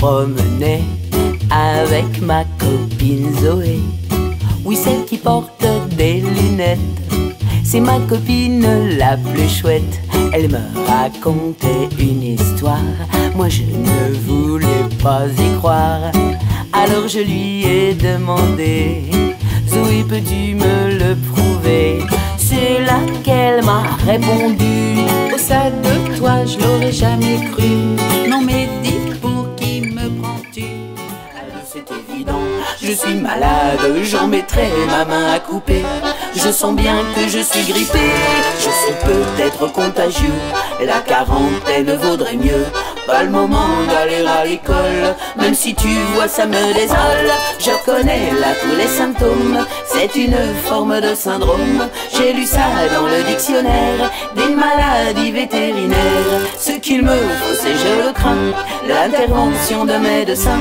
promenais avec ma copine Zoé. Oui, celle qui porte des lunettes. C'est ma copine la plus chouette. Elle me racontait une histoire. Moi je ne voulais pas y croire. Alors je lui ai demandé: Zoé, peux-tu me le prouver? C'est là qu'elle m'a répondu: au sein de toi, je l'aurais jamais cru. Non mais dis, pour qui me prends-tu? C'est évident, je suis malade, j'en mettrai ma main à couper. Je sens bien que je suis grippé, je suis peut-être contagieux. La quarantaine vaudrait mieux, pas le moment d'aller à l'école. Même si tu vois ça me désole, je connais là tous les symptômes. C'est une forme de syndrome, j'ai lu ça dans le dictionnaire des maladies vétérinaires. Ce qu'il me faut c'est, je le crains, l'intervention de médecin.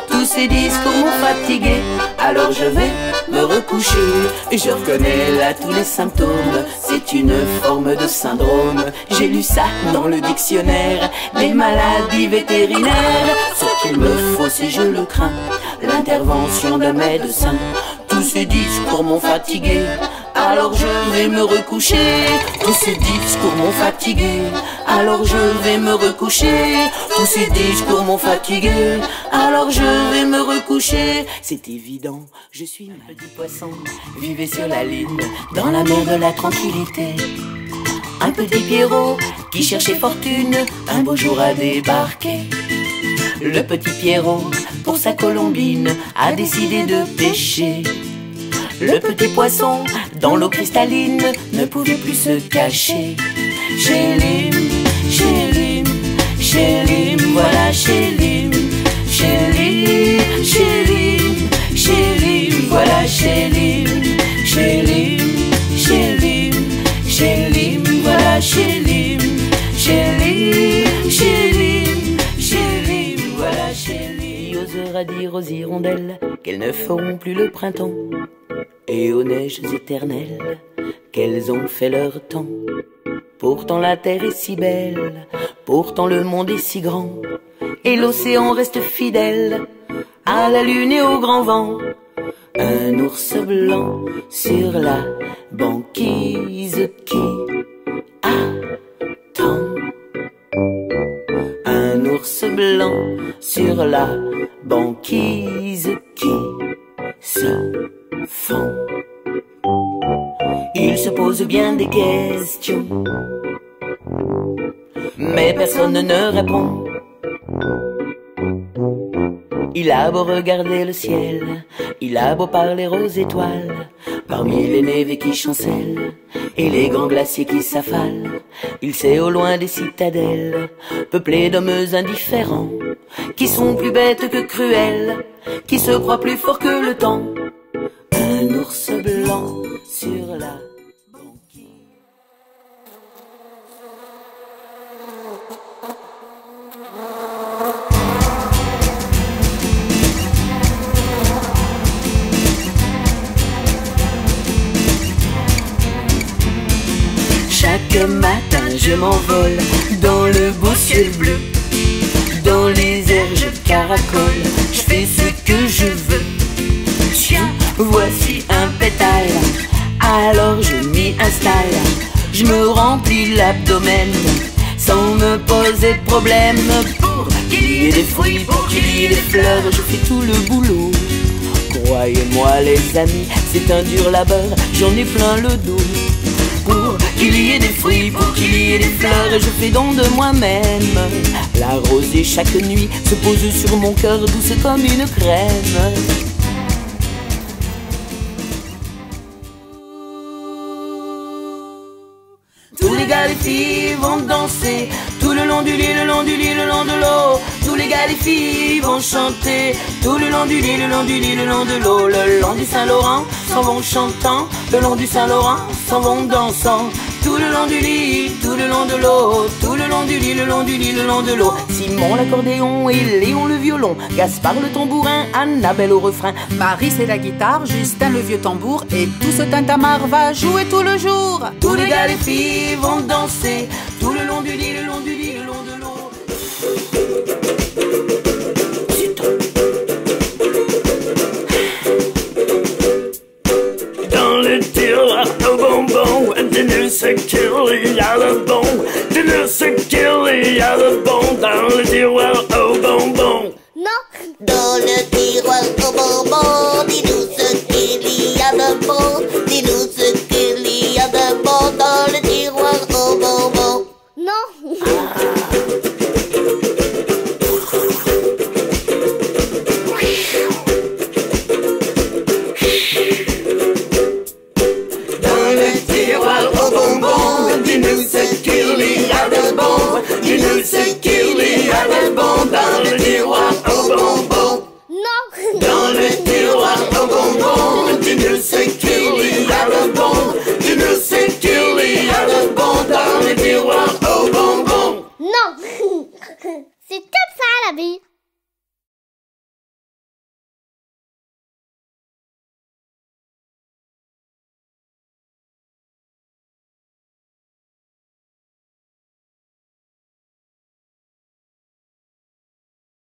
Tous ces discours m'ont fatigué, alors je vais me recoucher. Je reconnais là tous les symptômes, c'est une forme de syndrome. J'ai lu ça dans le dictionnaire des maladies vétérinaires. Ce qu'il me faut c'est, je le crains, l'intervention d'un médecin. Tous ces discours m'ont fatigué, alors je vais me recoucher. Tous ces discours m'ont fatigué, alors je vais me recoucher. Tous ces discours m'ont fatigué, alors je vais me recoucher. C'est évident, je suis un petit poisson, vivais sur la lune, dans la mer de la tranquillité. Un petit Pierrot qui cherchait fortune, un beau jour a débarqué. Le petit Pierrot, pour sa colombine, a décidé de pêcher. Le petit poisson, dans l'eau cristalline, ne pouvait plus se cacher. Chélim, chélim, chélim, voilà chélim. Chélim, chélim, chélim, voilà chélim. Chélim, chélim, chélim, voilà chélim. Chélim, chélim, chélim, voilà chélim. Qui osera dire aux hirondelles qu'elles ne feront plus le printemps, et aux neiges éternelles qu'elles ont fait leur temps? Pourtant la terre est si belle, pourtant le monde est si grand, et l'océan reste fidèle à la lune et au grand vent. Un ours blanc sur la banquise qui attend. Un ours blanc sur la banquise qui se fond. Il se pose bien des questions, mais personne ne répond. Il a beau regarder le ciel, il a beau parler aux étoiles, parmi les névés qui chancellent et les grands glaciers qui s'affalent, il sait au loin des citadelles peuplées d'hommes indifférents, qui sont plus bêtes que cruels, qui se croient plus forts que le temps. Un ours blanc sur la banquise. Chaque matin je m'envole dans le beau ciel bleu, dans les airs je caracole, je fais ce que je veux. Tiens, voici un pétale, alors je m'y installe. Je me remplis l'abdomen sans me poser de problème. Pour qu'il y ait des fruits, pour qu'il y ait des fleurs, je fais tout le boulot. Croyez-moi les amis, c'est un dur labeur, j'en ai plein le dos. Pour qu'il y ait des fruits, pour qu'il y ait des fleurs, je fais don de moi-même. La rosée chaque nuit se pose sur mon cœur, douce comme une crème. Tous les gars, les filles vont danser tout le long du lit, le long du lit, le long de l'eau. Tous les gars, les filles vont chanter tout le long du lit, le long du lit, le long de l'eau. Le long du Saint-Laurent s'en vont chantant, le long du Saint-Laurent s'en vont dansant. Tout le long du lit, tout le long de l'eau, tout le long du lit, le long du lit, le long de l'eau. Simon l'accordéon et Léon le violon, Gaspard le tambourin, Annabelle au refrain, Marie c'est la guitare, Justin le vieux tambour, et tout ce tintamarre va jouer tout le jour. Tous les gars, les filles vont danser tout le long du lit, le long du lit, le long de l'eau. ce qu'il y a de bon dans le tiroir aux bonbons? Non. Dans le tiroir aux bonbons, dis-nous ce qu'il y a de bon. Dis-nous ce qu'il y a de bon dans le tiroir aux bonbons. Non. Dans le tiroir aux bonbons, dis-nous ce qu'il y a de bon. Dis-nous ce qu'il y a de bon dans le tiroir aux bonbons. Non. Dans le tiroir aux bonbons, dis-nous ce qu'il y a de bon. Dis-nous ce qu'il y a de bon dans le tiroir aux bonbons. Non.